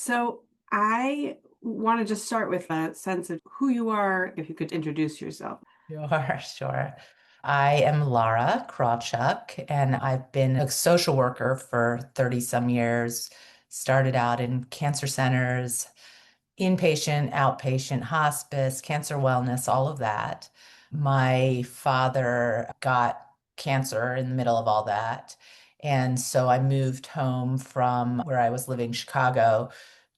So I want to just start with a sense of who you are, if you could introduce yourself. Sure, sure. I am Lara Krawchuck, and I've been a social worker for 30 some years. Started out in cancer centers, inpatient, outpatient, hospice, cancer wellness, all of that. My father got cancer in the middle of all that. And so I moved home from where I was living, Chicago,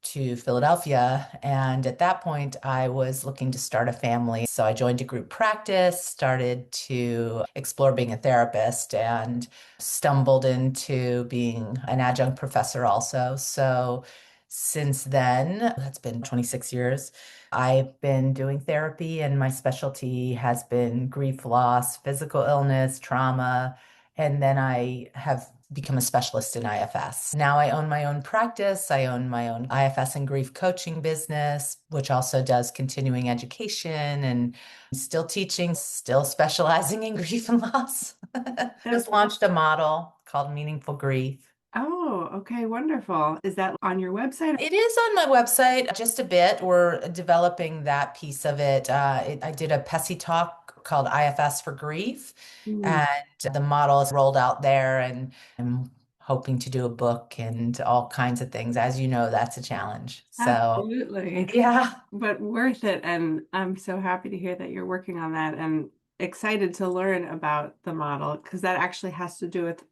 to Philadelphia. And at that point, I was looking to start a family. So I joined a group practice, started to explore being a therapist, and stumbled into being an adjunct professor also. So since then, that's been 26 years. I've been doing therapy, and my specialty has been grief loss, physical illness, trauma, and then I have become a specialist in IFS. Now I own my own practice. I own my own IFS and grief coaching business, which also does continuing education and still teaching, still specializing in grief and loss. That's, Just launched a model called Meaningful Grief. oh, okay, wonderful. Is that on your website? It is on my website just a bit. We're developing that piece of it. I did a PESI talk called IFS for Grief, Hmm, and the model is rolled out there, and I'm hoping to do a book and all kinds of things. As you know, that's a challenge. So, absolutely. yeah. But worth it. And I'm so happy to hear that you're working on that and excited to learn about the model because that actually has to do with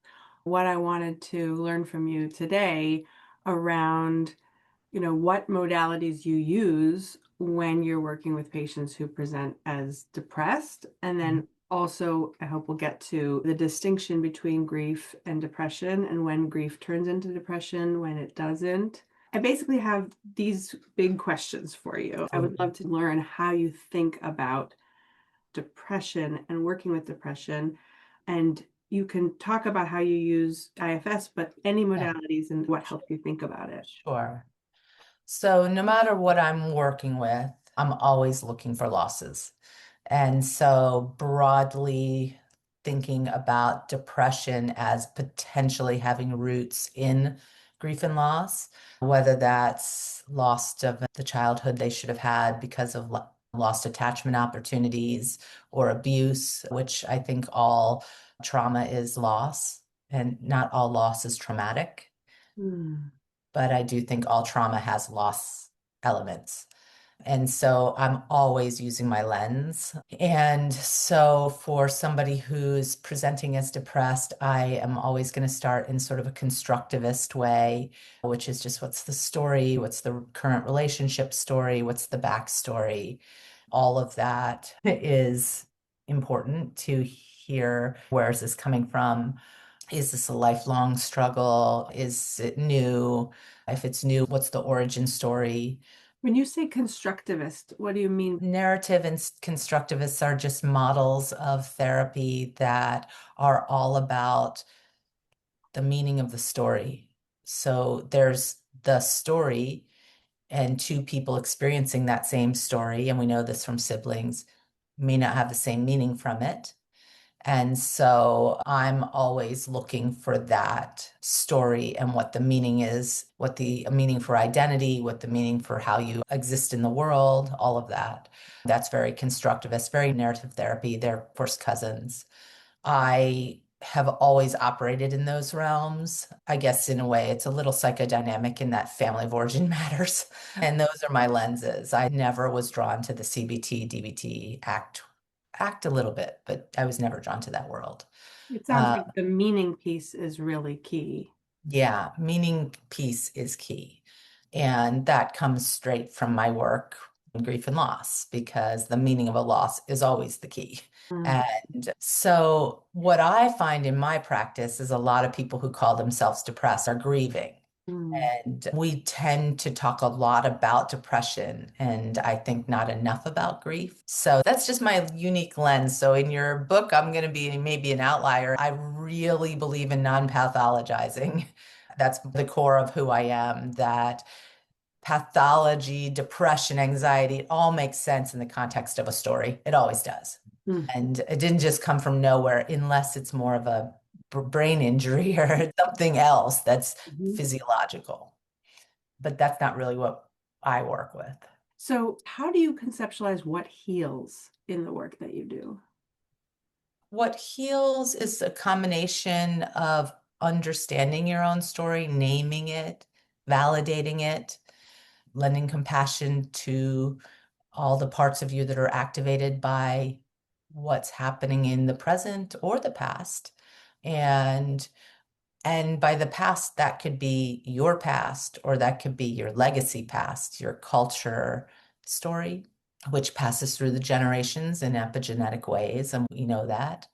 what I wanted to learn from you today around what modalities you use when you're working with patients who present as depressed. And then also, I hope we'll get to the distinction between grief and depression and when grief turns into depression, when it doesn't. I basically have these big questions for you. I would love to learn how you think about depression and working with depression. And you can talk about how you use IFS, but any Yeah, modalities and what helps you think about it. sure. So, no matter what I'm working with, I'm always looking for losses. And so, broadly thinking about depression as potentially having roots in grief and loss, whether that's loss of the childhood they should have had because of lost attachment opportunities or abuse, which I think all trauma is loss, and not all loss is traumatic, Hmm. but I do think all trauma has loss elements. And so I'm always using my lens. And so for somebody who's presenting as depressed, I am always going to start in sort of a constructivist way, which is just what's the story? What's the current relationship story? What's the backstory? All of that is important to hear. Where is this coming from? Is this a lifelong struggle? Is it new? If it's new, what's the origin story? When you say constructivist, what do you mean? Narrative and constructivists are just models of therapy that are all about the meaning of the story. So there's the story and two people experiencing that same story, and we know this from siblings, may not have the same meaning from it. And so I'm always looking for that story and what the meaning is, what the meaning for identity, what the meaning for how you exist in the world, all of that. That's very constructivist, very narrative therapy. They're first cousins. I have always operated in those realms. I guess in a way it's a little psychodynamic in that family of origin matters. And those are my lenses. I never was drawn to the CBT, DBT act a little bit, but I was never drawn to that world. It sounds Uh, like the meaning piece is really key. yeah, meaning piece is key. And that comes straight from my work in grief and loss, because the meaning of a loss is always the key. Mm, And so, what I find in my practice is a lot of people who call themselves depressed are grieving. mm, And we tend to talk a lot about depression and I think not enough about grief. So that's just my unique lens. So in your book, I'm going to be maybe an outlier. I really believe in non-pathologizing. That's the core of who I am, that pathology, depression, anxiety, it all makes sense in the context of a story. It always does. mm, And it didn't just come from nowhere unless it's more of a brain injury or something else that's mhm. physiological. but that's not really what I work with. So, how do you conceptualize what heals in the work that you do? What heals is a combination of understanding your own story, naming it, validating it, lending compassion to all the parts of you that are activated by what's happening in the present or the past. And and by the past, that could be your past, or that could be your legacy past, your culture story, which passes through the generations in epigenetic ways, and we know that.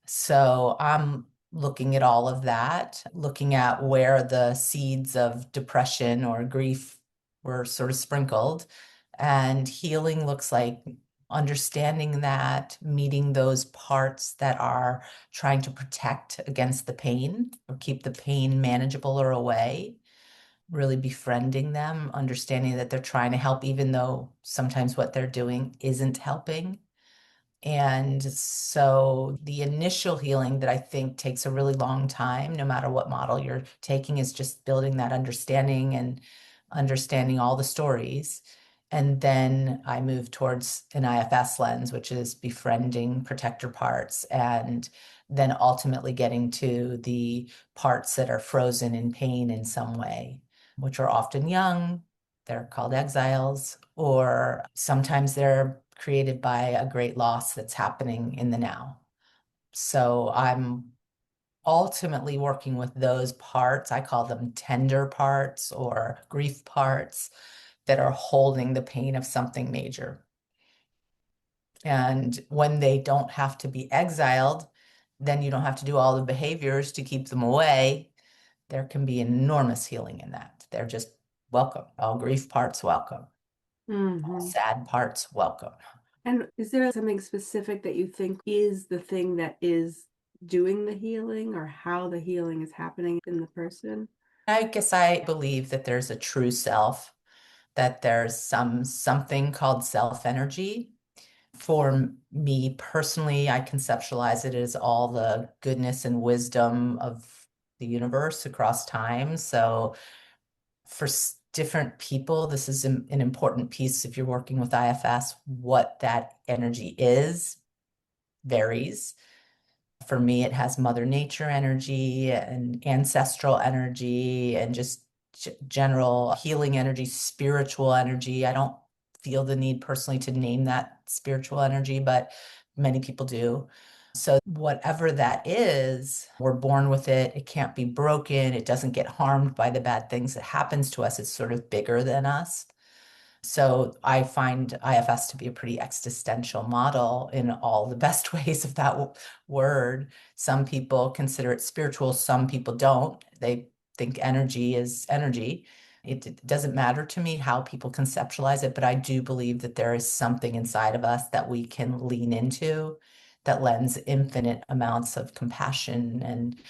So I'm looking at all of that, looking at where the seeds of depression or grief were sort of sprinkled. And healing looks like understanding that, meeting those parts that are trying to protect against the pain or keep the pain manageable or away, really befriending them, understanding that they're trying to help, even though sometimes what they're doing isn't helping. And so the initial healing that I think takes a really long time, no matter what model you're taking, is just building that understanding and understanding all the stories. And then I move towards an IFS lens, which is befriending protector parts, and then ultimately getting to the parts that are frozen in pain in some way, which are often young. They're called exiles, or sometimes they're created by a great loss that's happening in the now. So I'm ultimately working with those parts. I call them tender parts or grief parts that are holding the pain of something major. And when they don't have to be exiled, then you don't have to do all the behaviors to keep them away. There can be enormous healing in that. They're just welcome. All grief parts, welcome. All Hmm. sad parts, welcome. And is there something specific that you think is the thing that is doing the healing or how the healing is happening in the person? I guess I believe that there's a true self, that there's something called self energy. For me personally, I conceptualize it as all the goodness and wisdom of the universe across time. So for different people, this is an important piece if you're working with IFS. What that energy is varies. For me, it has Mother Nature energy and ancestral energy and just general healing energy, spiritual energy. I don't feel the need personally to name that spiritual energy, but many people do. So, whatever that is, we're born with it. It can't be broken. It doesn't get harmed by the bad things that happens to us. It's sort of bigger than us. So I find IFS to be a pretty existential model in all the best ways of that word. Some people consider it spiritual, some people don't. They think energy is energy. It doesn't matter to me how people conceptualize it, but I do believe that there is something inside of us that we can lean into that lends infinite amounts of compassion and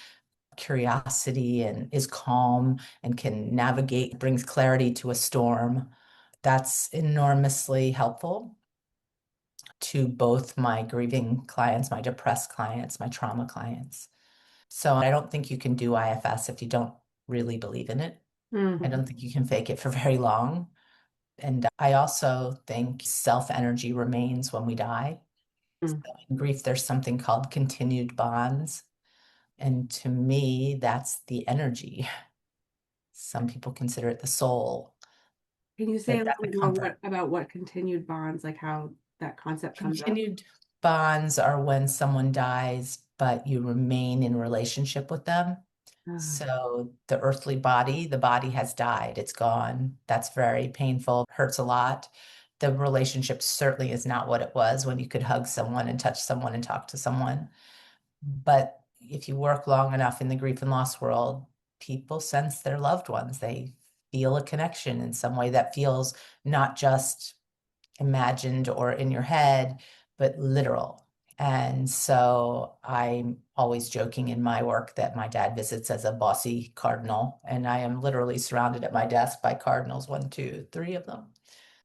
curiosity and is calm and can navigate, brings clarity to a storm. That's enormously helpful to both my grieving clients, my depressed clients, my trauma clients. So I don't think you can do IFS if you don't really believe in it. I Hmm. don't think you can fake it for very long. And I also think self energy remains when we die. In grief, there's something called continued bonds. And to me, that's the energy. Some people consider it the soul, Can you say but a that's little a bit more comfort. about what continued bonds, like how that concept comes up? Continued bonds are when someone dies, but you remain in relationship with them. Ah. So the earthly body, the body has died, it's gone. That's very painful, hurts a lot. The relationship certainly is not what it was when you could hug someone and touch someone and talk to someone. But if you work long enough in the grief and loss world, people sense their loved ones. They feel a connection in some way that feels not just imagined or in your head, but literal. And so I'm always joking in my work that my dad visits as a bossy cardinal, and I am literally surrounded at my desk by cardinals, one, two, three of them.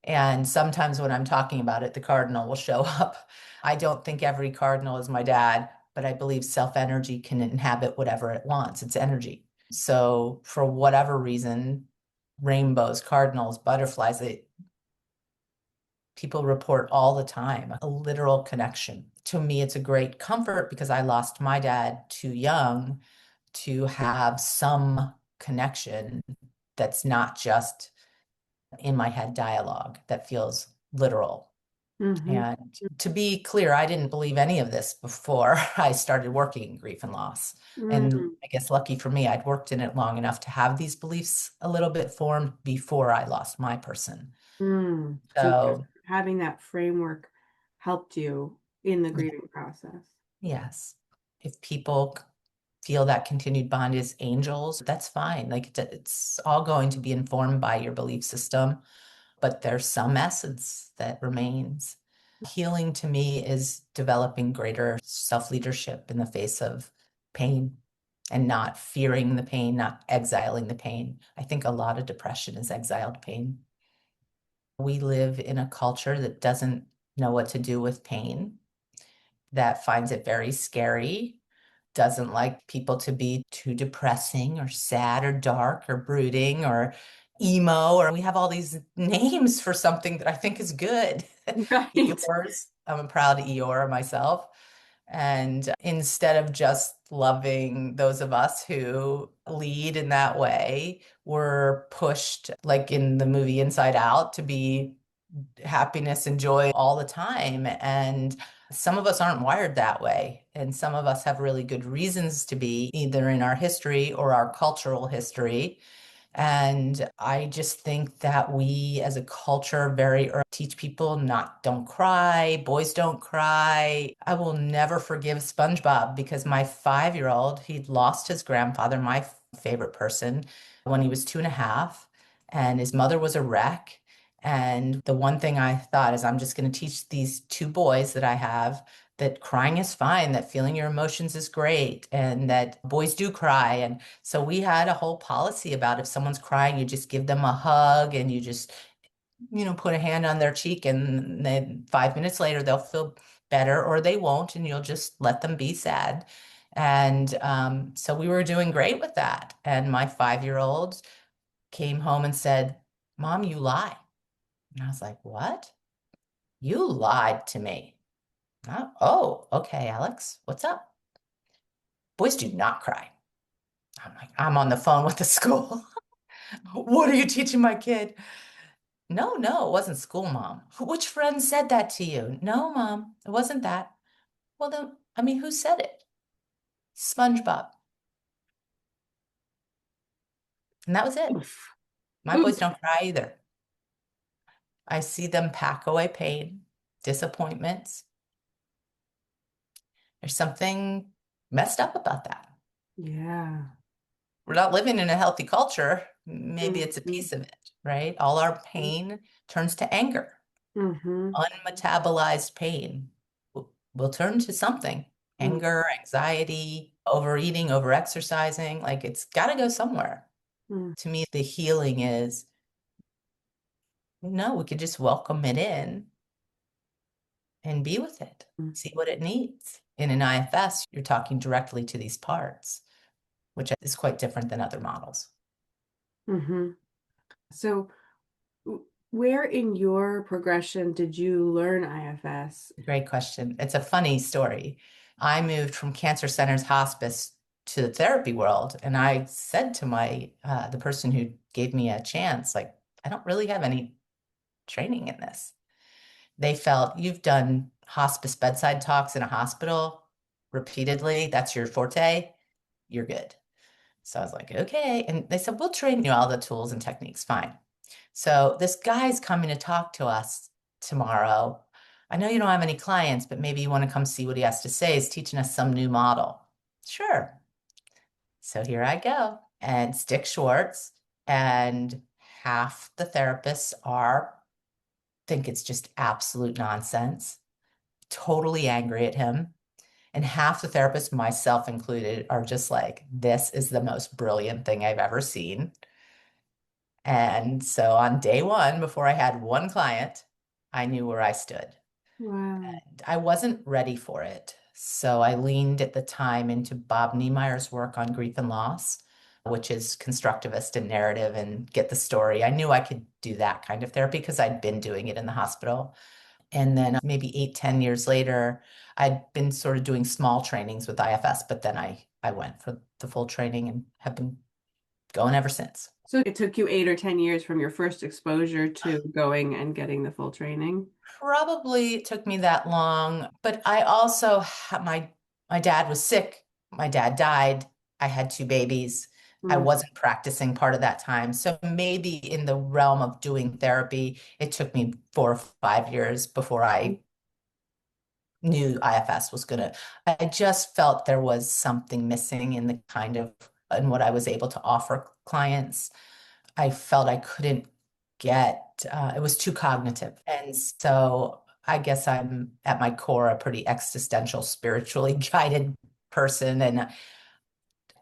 And sometimes when I'm talking about it, the cardinal will show up. I don't think every cardinal is my dad, but I believe self energy can inhabit whatever it wants. It's energy. So, for whatever reason, rainbows, cardinals, butterflies. People report all the time a literal connection. To me, it's a great comfort because I lost my dad too young to have some connection that's not just in my head dialogue that feels literal. Mm-hmm. And to be clear, I didn't believe any of this before I started working in grief and loss. And Mm, I guess lucky for me, I'd worked in it long enough to have these beliefs a little bit formed before I lost my person. mm. So So, having that framework helped you in the yeah, grieving process. yes. If people feel that continued bond is angels, that's fine. Like it's all going to be informed by your belief system, but there's some essence that remains. Healing to me is developing greater self-leadership in the face of pain and not fearing the pain, not exiling the pain. I think a lot of depression is exiled pain. We live in a culture that doesn't know what to do with pain, that finds it very scary, doesn't like people to be too depressing or sad or dark or brooding or emo, or we have all these names for something that I think is good. Right. Eeyores. I'm a proud Eeyore myself. And instead of just loving those of us who lead in that way, we're pushed, like in the movie Inside Out, to be happiness and joy all the time. And some of us aren't wired that way. And some of us have really good reasons to be, either in our history or our cultural history. And I just think that we as a culture very early teach people not, don't cry, boys don't cry. I will never forgive SpongeBob because my 5-year-old, he'd lost his grandfather, my favorite person, when he was 2.5, and his mother was a wreck. And the one thing I thought is I'm just going to teach these two boys that I have that crying is fine, that feeling your emotions is great, and that boys do cry. And so we had a whole policy about if someone's crying, you just give them a hug and you just, put a hand on their cheek, and then 5 minutes later they'll feel better or they won't, and you'll just let them be sad. And so we were doing great with that. And my 5-year-old came home and said, Mom, you lie. And I was like, what? You lied to me. Oh, okay, Alex, what's up? Boys do not cry. I'm like, I'm on the phone with the school. What are you teaching my kid? No, no, it wasn't school, Mom. Which friend said that to you? No, Mom, it wasn't that. Well, then, I mean, who said it? SpongeBob. And that was it. Oof. My boys Oof. don't cry either. I see them pack away pain, disappointments. There's something messed up about that. Yeah. We're not living in a healthy culture. Maybe it's a Mm-hmm. piece of it, right? All our pain turns to anger. Mm-hmm. Unmetabolized pain will turn to something. Anger, anxiety, overeating, overexercising. Like it's got to go somewhere. Mm-hmm. To me, the healing is no, we could just welcome it in and be with it, see what it needs. In an IFS, you're talking directly to these parts, which is quite different than other models. Mm-hmm. So, where in your progression did you learn IFS? Great question. It's a funny story. I moved from cancer centers hospice to the therapy world, and I said to my the person who gave me a chance, like, I don't really have any training in this. They felt you've done hospice bedside talks in a hospital repeatedly. That's your forte. You're good. So I was like, okay. And they said, we'll train you all the tools and techniques. Fine. So this guy's coming to talk to us tomorrow. I know you don't have any clients, but maybe you want to come see what he has to say. He's teaching us some new model. Sure. So here I go. And Stick Schwartz, and half the therapists think it's just absolute nonsense, totally angry at him. And half the therapists, myself included, are just like, this is the most brilliant thing I've ever seen. And so on day one, before I had one client, I knew where I stood. Wow. I wasn't ready for it. So I leaned at the time into Bob Niemeyer's work on grief and loss. which is constructivist and narrative and get the story. I knew I could do that kind of therapy because I'd been doing it in the hospital. And then maybe 8, 10 years later, I'd been sort of doing small trainings with IFS, but then I went for the full training and have been going ever since. So it took you 8 or 10 years from your first exposure to going and getting the full training. Probably took me that long, but I also my dad was sick. My dad died. I had two babies. I Mm. wasn't practicing part of that time. So maybe in the realm of doing therapy, it took me 4 or 5 years before I knew IFS was gonna. I just felt there was something missing in the kind of in what I was able to offer clients. I felt I couldn't get, it was too cognitive. And so I guess I'm at my core a pretty existential, spiritually guided person. And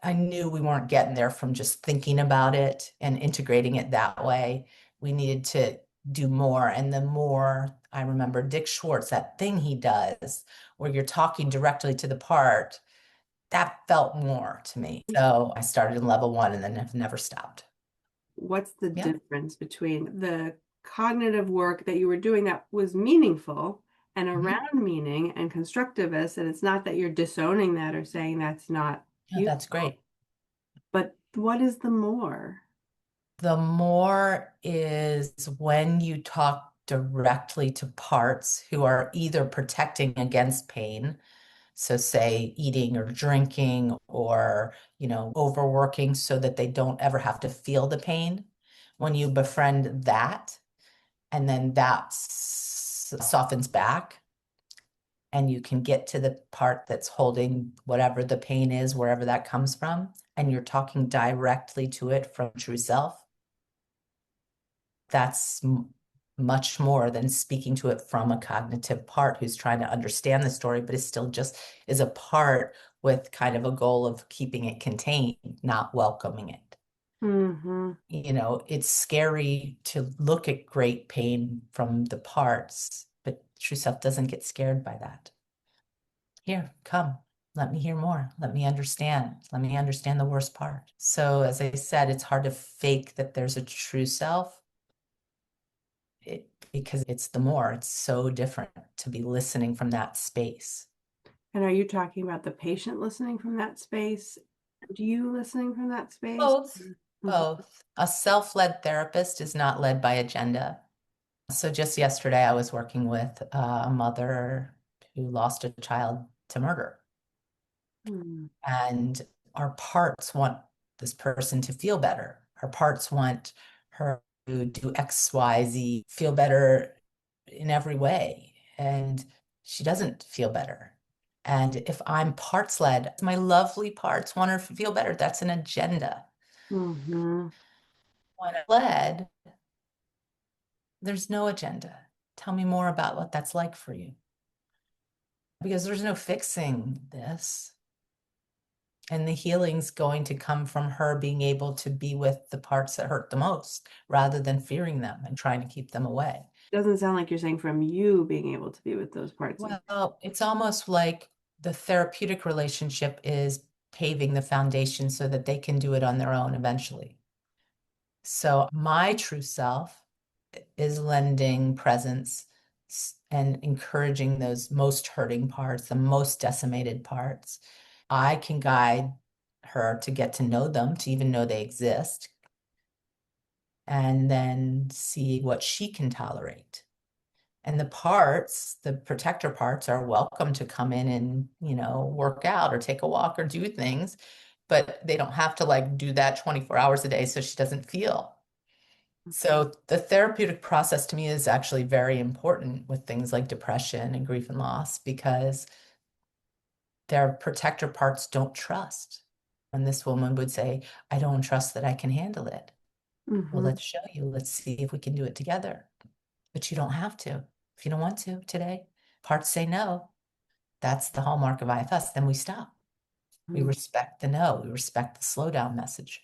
I knew we weren't getting there from just thinking about it and integrating it that way. We needed to do more. And the more I remember Dick Schwartz, that thing he does where you're talking directly to the part, that felt more to me. So I started in level one and then have never stopped. What's the Yeah. difference between the cognitive work that you were doing that was meaningful and Mhm. around meaning and constructivist? And it's not that you're disowning that or saying that's not Yeah, that's useful, great. but what is the more? The more is when you talk directly to parts who are either protecting against pain, so say eating or drinking or, overworking so that they don't ever have to feel the pain. When you befriend that, and then that softens back, and you can get to the part that's holding whatever the pain is, wherever that comes from, and you're talking directly to it from true self, that's much more than speaking to it from a cognitive part who's trying to understand the story, but it still just is a part with kind of a goal of keeping it contained, not welcoming it. Hmm. It's scary to look at great pain from the parts, but true self doesn't get scared by that. Here, come. Let me hear more. Let me understand. Let me understand the worst part. So, as I said, it's hard to fake that there's a true self because it's the more, it's so different to be listening from that space. And are you talking about the patient listening from that space? Do you listening from that space? Both, Mhm. both. A self-led therapist is not led by agenda. So just yesterday, I was working with a mother who lost a child to murder. Mm. And our parts want this person to feel better. Our parts want her to do X, Y, Z, feel better in every way. And she doesn't feel better. And if I'm parts led, my lovely parts want her to feel better. That's an agenda. Mhm. When I'm led, there's no agenda. Tell me more about what that's like for you. Because there's no fixing this. And the healing's going to come from her being able to be with the parts that hurt the most rather than fearing them and trying to keep them away. Doesn't sound like you're saying from you being able to be with those parts of. Well, it's almost like the therapeutic relationship is paving the foundation so that they can do it on their own eventually. So my true self is lending presence and encouraging those most hurting parts, the most decimated parts. I can guide her to get to know them, to even know they exist, and then see what she can tolerate. And the parts, the protector parts, are welcome to come in and, work out or take a walk or do things, but they don't have to like do that 24 hours a day so she doesn't feel. So the therapeutic process to me is actually very important with things like depression and grief and loss because their protector parts don't trust. And this woman would say, I don't trust that I can handle it. Well, Hmm. let's show you. Let's see if we can do it together. But you don't have to. If you don't want to today, parts say no. That's the hallmark of IFS. Then we stop. We respect the no. We respect the slow down message.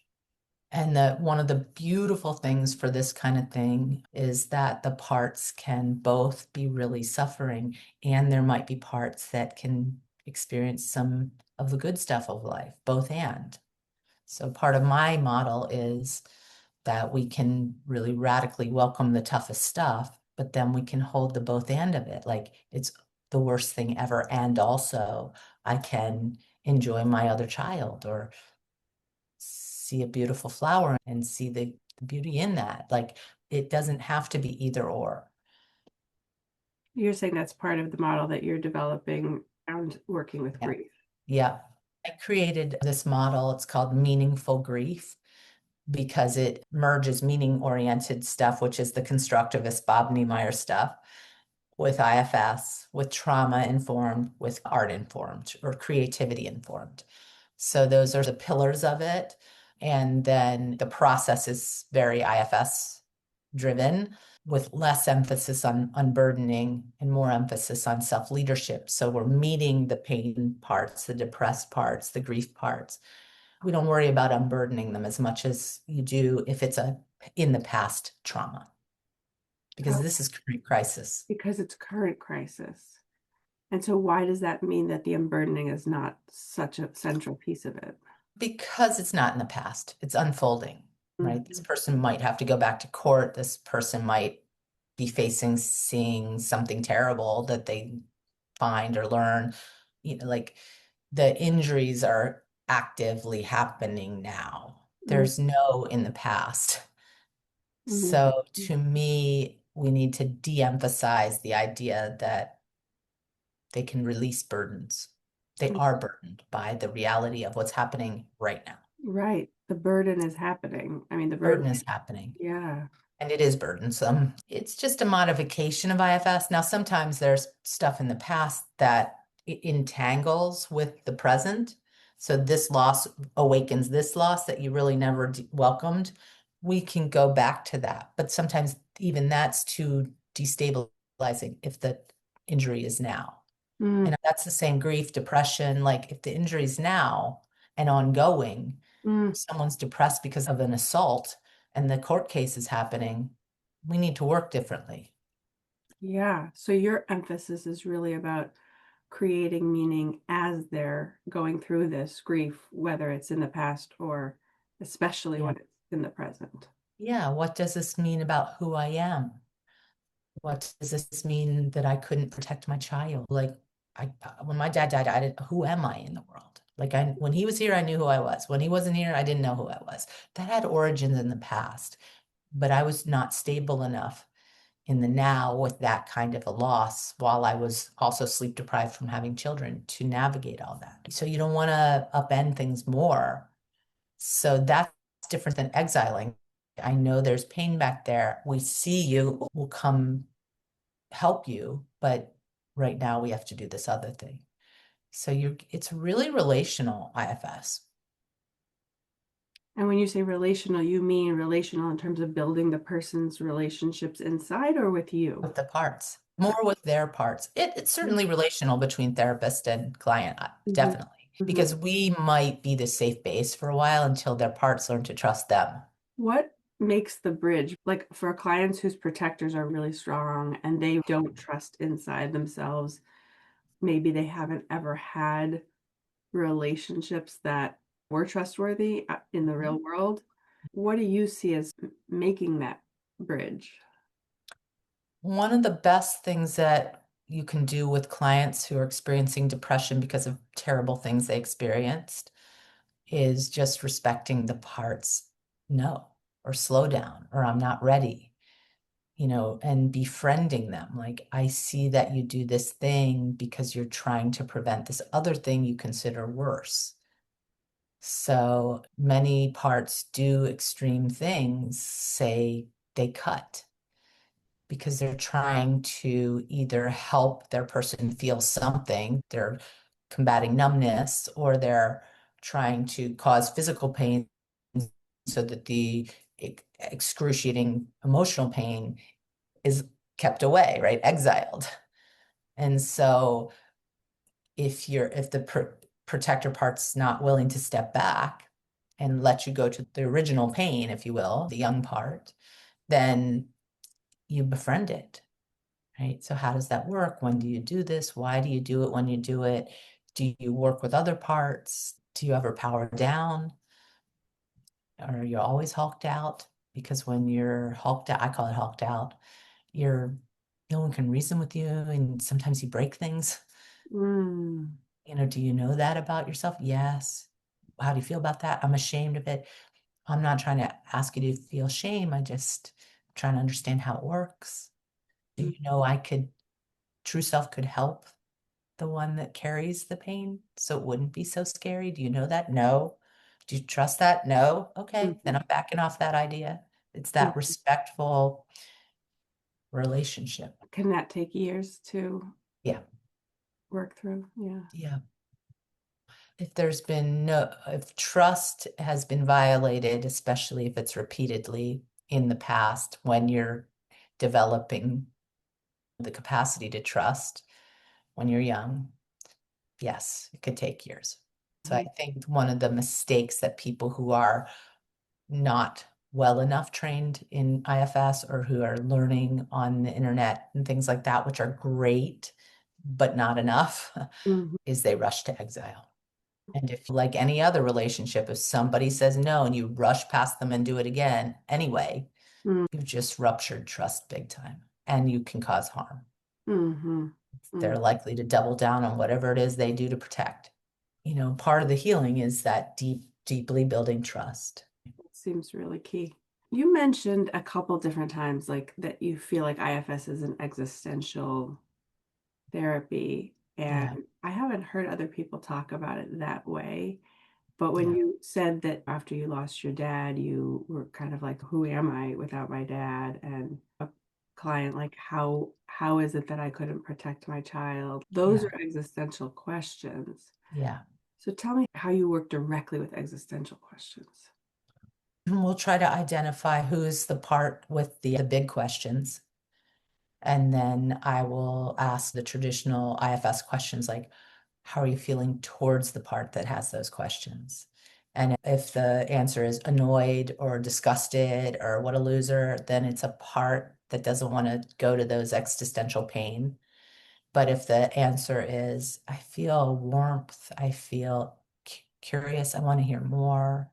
And one of the beautiful things for this kind of thing is that the parts can both be really suffering, and there might be parts that can experience some of the good stuff of life, both and. So part of my model is that we can really radically welcome the toughest stuff, but then we can hold the both end of it. Like it's the worst thing ever. And also I can enjoy my other child or see a beautiful flower and see the beauty in that. Like it doesn't have to be either or. You're saying that's part of the model that you're developing around working with Yeah. grief. Yeah. I created this model. It's called meaningful grief because it merges meaning-oriented stuff, which is the constructivist Bob Niemeyer stuff, with IFS, with trauma informed, with art informed, or creativity informed. So those are the pillars of it. And then the process is very IFS driven with less emphasis on unburdening and more emphasis on self-leadership. So we're meeting the pain parts, the depressed parts, the grief parts. We don't worry about unburdening them as much as you do if it's a in the past trauma, because Oh, this is current crisis. because it's current crisis. And so why does that mean that the unburdening is not such a central piece of it? Because it's not in the past, it's unfolding, right? This Mhm. person might have to go back to court. This person might be facing seeing something terrible that they find or learn. Like the injuries are actively happening now. Mhm. There's no in the past. Mhm. So to me, we need to de-emphasize the idea that they can release burdens. They are burdened by the reality of what's happening right now. Right. The burden is happening. I mean, the burden, Burden is happening. yeah. And it is burdensome. It's just a modification of IFS. Now, sometimes there's stuff in the past that entangles with the present. So this loss awakens this loss that you really never welcomed. We can go back to that. But sometimes even that's too destabilizing if the injury is now. Mm, And that's the same grief, depression. Like if the injury is now and ongoing, mm, someone's depressed because of an assault and the court case is happening, we need to work differently. yeah. So your emphasis is really about creating meaning as they're going through this grief, whether it's in the past or especially Yeah. when it's in the present. Yeah. What does this mean about who I am? What does this mean that I couldn't protect my child? Like when my dad died, I didn't, who am I in the world? Like when he was here, I knew who I was. When he wasn't here, I didn't know who I was. That had origins in the past, but I was not stable enough in the now with that kind of a loss while I was also sleep deprived from having children to navigate all that. So you don't want to upend things more. So that's different than exiling. I know there's pain back there. We see you, we'll come help you, but right now we have to do this other thing. So it's really relational IFS And when you say relational, you mean relational in terms of building the person's relationships inside or with you? with the parts, more with their parts. It's certainly relational between therapist and client, Mhm. definitely, Mhm. because we might be the safe base for a while until their parts learn to trust them. What makes the bridge, like for clients whose protectors are really strong and they don't trust inside themselves, maybe they haven't ever had relationships that were trustworthy in the Mhm. real world. What do you see as making that bridge? One of the best things that you can do with clients who are experiencing depression because of terrible things they experienced is just respecting the parts no, or slow down, or I'm not ready, and befriending them. Like, I see that you do this thing because you're trying to prevent this other thing you consider worse. So many parts do extreme things, say they cut because they're trying to either help their person feel something, they're combating numbness, or they're trying to cause physical pain so that the excruciating emotional pain is kept away, right? Exiled. And so if the protector part's not willing to step back and let you go to the original pain, if you will, the young part, then you befriend it. Right? So how does that work? When do you do this? Why do you do it when you do it? Do you work with other parts? Do you ever power down? or you're always hulked out. Because when you're hulked out, I call it hulked out, you're no one can reason with you, and sometimes you break things. Mm, Do you know that about yourself? Yes. How do you feel about that? I'm ashamed of it. I'm not trying to ask you to feel shame. I just trying to understand how it works. Do mm, you know true self could help the one that carries the pain so it wouldn't be so scary? Do you know that? No. Do you trust that? No. Okay, then mhm, I'm backing off that idea. It's that mhm. respectful relationship. Can that take years to Yeah. work through? Yeah. Yeah. If trust has been violated, especially if it's repeatedly in the past, when you're developing the capacity to trust when you're young, yes, it could take years. So I Mhm, think one of the mistakes that people who are not well enough trained in IFS or who are learning on the internet and things like that, which are great, but not enough, mhm, is they rush to exile. And if, like any other relationship, if somebody says no and you rush past them and do it again anyway, mm, you've just ruptured trust big time and you can cause harm. mhm, mm. They're likely to double down on whatever it is they do to protect. Part of the healing is that deeply building trust. That seems really key. You mentioned a couple different times like that you feel like IFS is an existential therapy, Yeah, and I haven't heard other people talk about it that way. But when yeah, you said that after you lost your dad, you were kind of like, who am I without my dad? And a client like, how is it that I couldn't protect my child? Those yeah, are existential questions. yeah. So tell me how you work directly with existential questions. And we'll try to identify who's the part with the big questions. And then I will ask the traditional IFS questions like, how are you feeling towards the part that has those questions? And if the answer is annoyed or disgusted or what a loser, then it's a part that doesn't want to go to those existential pain. But if the answer is, I feel warmth, I feel curious, I want to hear more,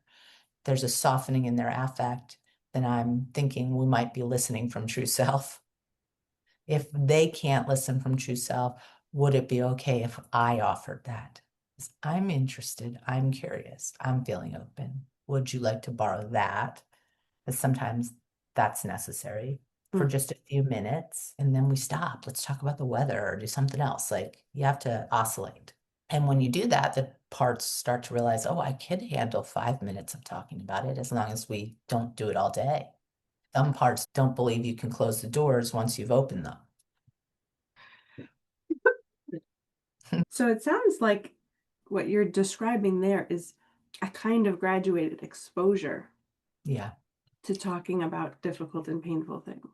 there's a softening in their affect, then I'm thinking we might be listening from true self. If they can't listen from true self, would it be okay if I offered that? 'Cause I'm interested, I'm curious, I'm feeling open. Would you like to borrow that? Because sometimes that's necessary for Mm, just a few minutes. And then we stop. Let's talk about the weather or do something else. Like you have to oscillate. And when you do that, the parts start to realize, oh, I could handle 5 minutes of talking about it as long as we don't do it all day. Some parts don't believe you can close the doors once you've opened them. So it sounds like what you're describing there is a kind of graduated exposure Yeah. to talking about difficult and painful things.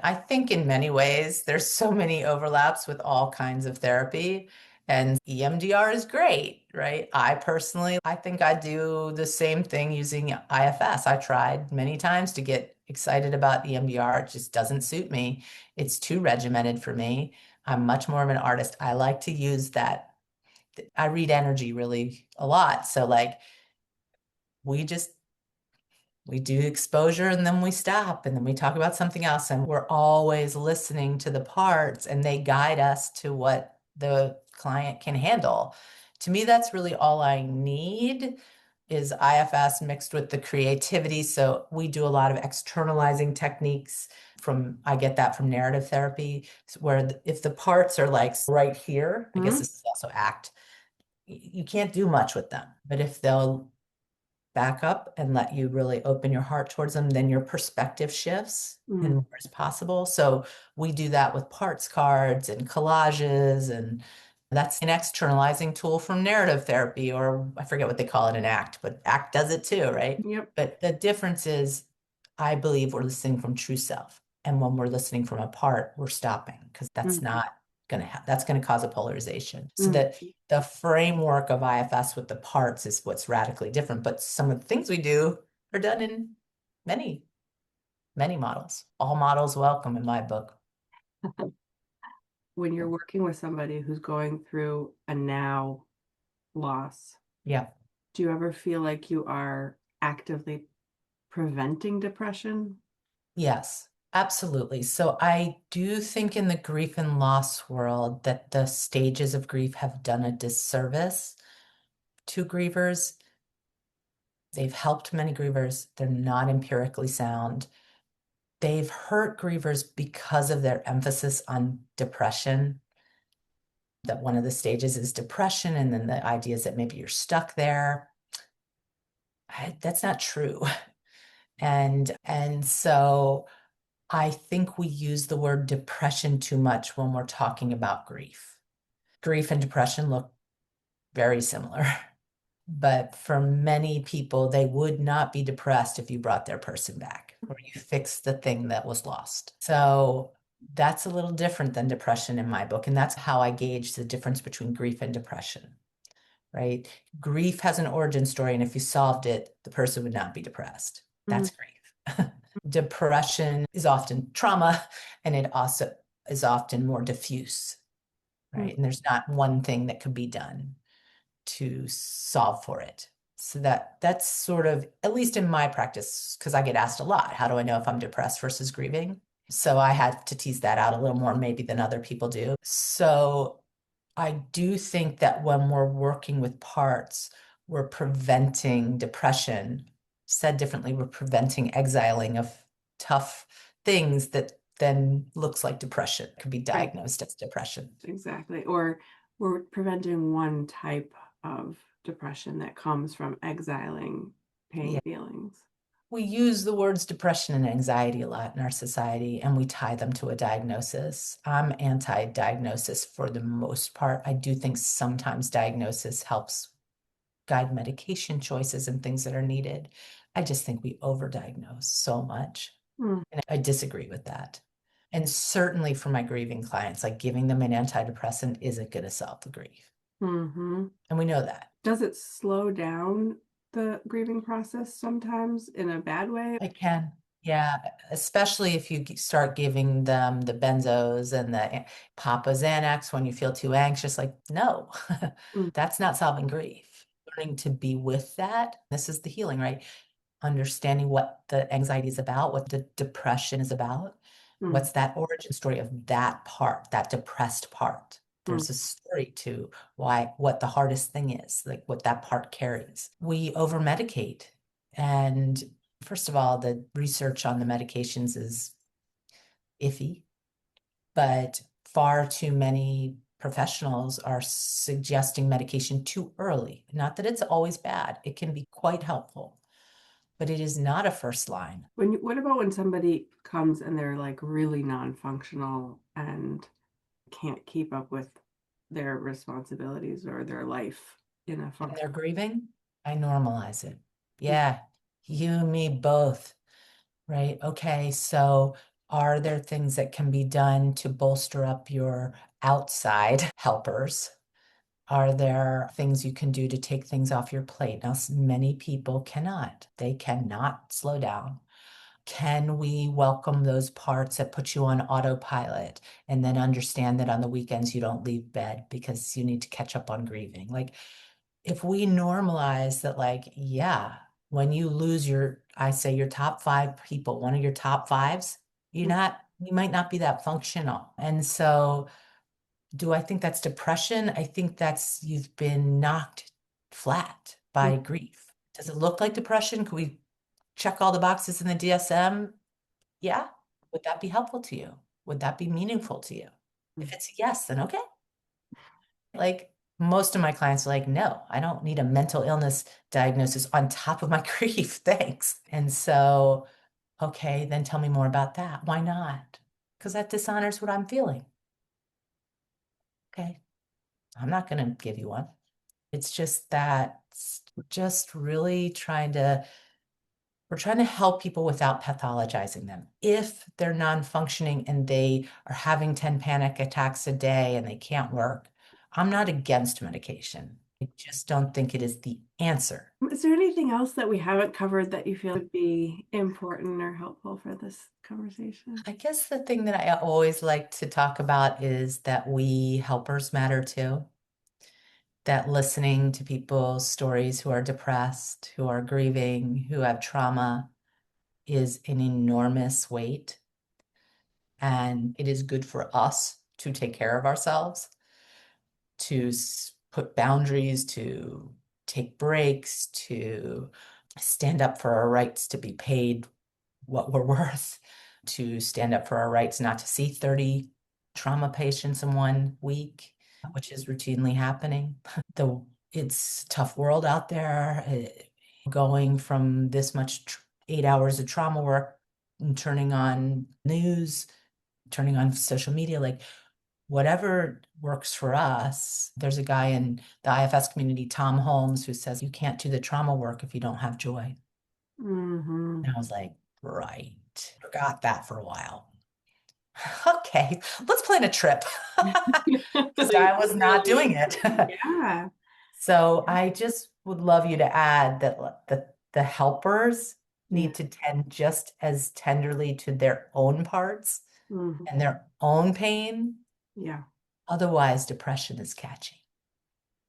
I think in many ways, there's so many overlaps with all kinds of therapy. And EMDR is great, right? I think I do the same thing using IFS. I tried many times to get excited about EMDR. It just doesn't suit me. It's too regimented for me. I'm much more of an artist. I like to use that. I read energy really a lot. So like we just we do exposure and then we stop and then we talk about something else and we're always listening to the parts and they guide us to what the client can handle. To me, that's really all I need is IFS mixed with the creativity. So we do a lot of externalizing techniques I get that from narrative therapy, where if the parts are like right here, I guess Hmm? this is also ACT, you can't do much with them. But if they'll back up and let you really open your heart towards them, then your perspective shifts and Mm, more is possible. So we do that with parts cards and collages, and that's an externalizing tool from narrative therapy, or I forget what they call it in ACT, but ACT does it too, right? yep. But the difference is, I believe we're listening from true self. And when we're listening from a part, we're stopping because that's Mm, not that's going to cause a polarization. So mm. that the framework of IFS with the parts is what's radically different. But some of the things we do are done in many, many models. All models welcome in my book. When you're working with somebody who's going through a now loss, Yeah. do you ever feel like you are actively preventing depression? Yes, absolutely. So I do think in the grief and loss world that the stages of grief have done a disservice to grievers. They've helped many grievers. They're not empirically sound. They've hurt grievers because of their emphasis on depression, that one of the stages is depression, and then the idea is that maybe you're stuck there. That's not true. And so I think we use the word depression too much when we're talking about grief. Grief and depression look very similar. But for many people, they would not be depressed if you brought their person back or you fixed the thing that was lost. So that's a little different than depression in my book. And that's how I gauge the difference between grief and depression, right? Grief has an origin story. And if you solved it, the person would not be depressed. Mm, That's grief. Depression is often trauma, and it also is often more diffuse, mm, right? And there's not one thing that could be done to solve for it. So that's sort of, at least in my practice, because I get asked a lot, how do I know if I'm depressed versus grieving? So I had to tease that out a little more maybe than other people do. So I do think that when we're working with parts, we're preventing depression. Said differently, we're preventing exiling of tough things that then looks like depression, could be right, diagnosed as depression. exactly. Or we're preventing one type of depression that comes from exiling pain Yeah. feelings. We use the words depression and anxiety a lot in our society, and we tie them to a diagnosis. I'm anti-diagnosis for the most part. I do think sometimes diagnosis helps guide medication choices and things that are needed. I just think we overdiagnose so much. Mm, And I disagree with that. And certainly for my grieving clients, like giving them an antidepressant isn't going to solve the grief. hmm And we know that. Does it slow down the grieving process sometimes in a bad way? I can. Yeah, especially if you start giving them the benzos and the Papa Xanax when you feel too anxious. Like, no, Mm, that's not solving grief. Learning to be with that. This is the healing, right? Understanding what the anxiety is about, what the depression is about. mm, What's that origin story of that part, that depressed part? mm, There's a story to why, what the hardest thing is, like what that part carries. We over medicate. And first of all, the research on the medications is iffy, but far too many professionals are suggesting medication too early. Not that it's always bad, it can be quite helpful, but it is not a first line. what about when somebody comes and they're like really non-functional and can't keep up with their responsibilities or their life in a And they're functional. grieving, I normalize it. Yeah, you and me both, right? Okay, so are there things that can be done to bolster up your outside helpers? Are there things you can do to take things off your plate? Now, many people cannot. They cannot slow down. Can we welcome those parts that put you on autopilot and then understand that on the weekends you don't leave bed because you need to catch up on grieving? Like, if we normalize that, like, yeah, when you lose your, I say your top five people, one of your top fives, you might not be that functional. And so, do I think that's depression? I think that's you've been knocked flat by grief. Does it look like depression? Could we check all the boxes in the DSM? Yeah. Would that be helpful to you? Would that be meaningful to you? If it's a yes, then okay. Like most of my clients are like, no, I don't need a mental illness diagnosis on top of my grief. Thanks. And so, okay, then tell me more about that. Why not? Because that dishonors what I'm feeling. Okay. I'm not going to give you one. It's just that just really we're trying to help people without pathologizing them. If they're non-functioning and they are having 10 panic attacks a day and they can't work, I'm not against medication. I just don't think it is the answer. Is there anything else that we haven't covered that you feel would be important or helpful for this conversation? I guess the thing that I always like to talk about is that we helpers matter too. that listening to people's stories who are depressed, who are grieving, who have trauma is an enormous weight. And it is good for us to take care of ourselves, to put boundaries, to take breaks, to stand up for our rights to be paid what we're worth, to stand up for our rights not to see 30 trauma patients in 1 week, which is routinely happening. The it's a tough world out there. Going from this much 8 hours of trauma work and turning on news, turning on social media, like whatever works for us. There's a guy in the IFS community, Tom Holmes, who says you can't do the trauma work if you don't have joy. Mm-hmm. And I was like, right. Forgot that for a while. Okay, let's plan a trip because Really, I was not really, doing it. yeah. So I just would love you to add that the helpers Yeah. need to tend just as tenderly to their own parts Hmm. and their own pain. Yeah. Otherwise, depression is catchy.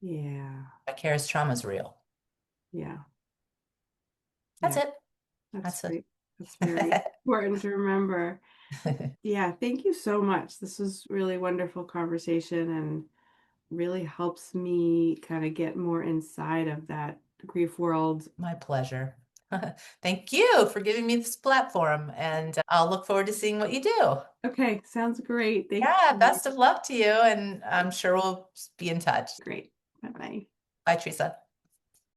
Yeah. Vicarious trauma is real. Yeah. That's Yeah. it. That's That's great. That's very it. important to remember. Yeah. Thank you so much. This was really wonderful conversation and really helps me kind of get more inside of that grief world. My pleasure. Thank you for giving me this platform, and I'll look forward to seeing what you do. Okay. Sounds great. Thank Yeah, you. best of luck to you, and I'm sure we'll be in touch. Great. Bye bye. Bye, Teresa.